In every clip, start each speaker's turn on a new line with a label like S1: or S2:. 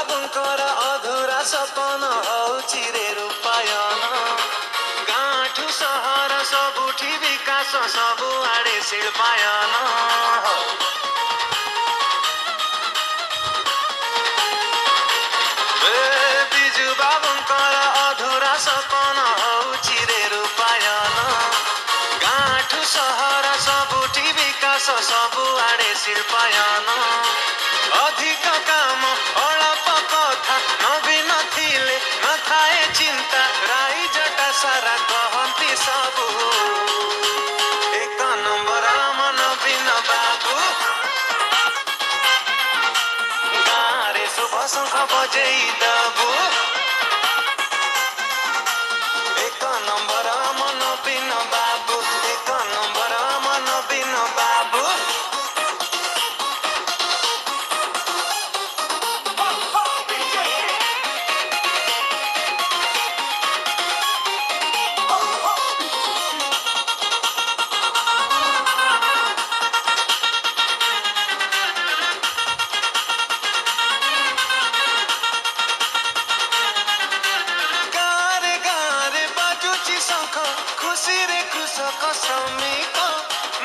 S1: बाबुंकर अधूरा सपन हौची रे रूपायन गाँठु सहर सबुठी विकास सबुआडे शिल्पायन बिजु बाबुंकर अधूरा सपन हौची रे रूपायन गाँठु सहर सबुठी विकास सबुआडे शिल्पायन अधिक काम अल्प कथा नवीन थिले नथाए चिंता राई जटा सारा कहती सबु एक नंबर मन नवीन बाबू गाँरे शुभ शंख बजेई दबु एक नंबर मन नवीन बाबू एक नंबर मन नवीन बाबू खुशी रे कृषक श्रमिक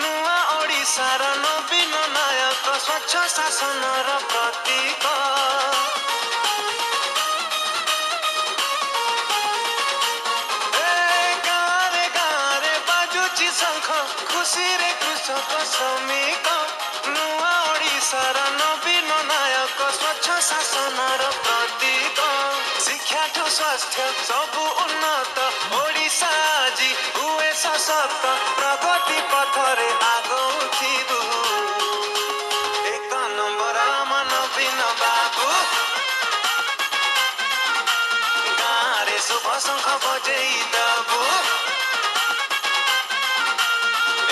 S1: नुआ ओडिशार नवीन नायक स्वच्छ शासनर प्रतीक गाँरे बाजुची शंख खुशी रे कृषक श्रमिक नुआ ओडिशार नवीन नायक स्वच्छ शासनर प्रतीक शिक्षा ठु स्वास्थ्य सबु उन्नत ओडिशा आज हुए सशक्त प्रगति पथरे आगौथिबु एक नंबर मन नवीन बाबू गाँरे शुभ शंख बजेई दबु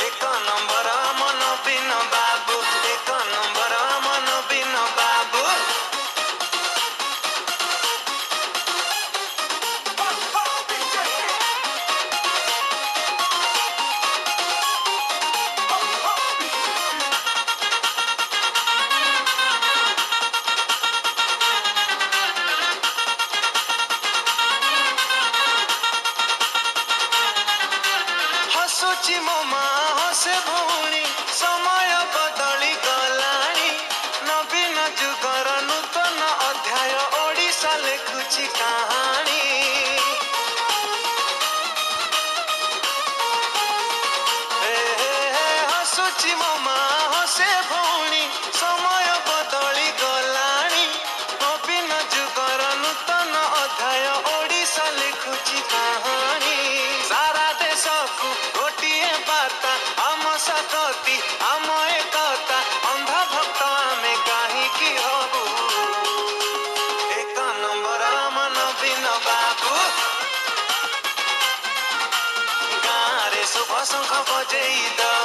S1: एक नंबर मन नवीन बाबू एक नंबर मन नवीन बाबू हसुची मो माँ हसे भौणी समय बदली गलाणी नवीन जुगर नूतन अध्याय ओडिशा लेखुची कहानी हसुची मो माँ हसे भौणी समय बदली गलाणी नवीन जुगर नूतन अध्याय ओडिशा लेखुची कहानी सारा देशकु गोटिए बार्ता आम सकती आम एकता अंध भक्त आमे काहींकि हबु एक नंबर मन नवीन बाबू गाँरे शुभ शंख बजेई द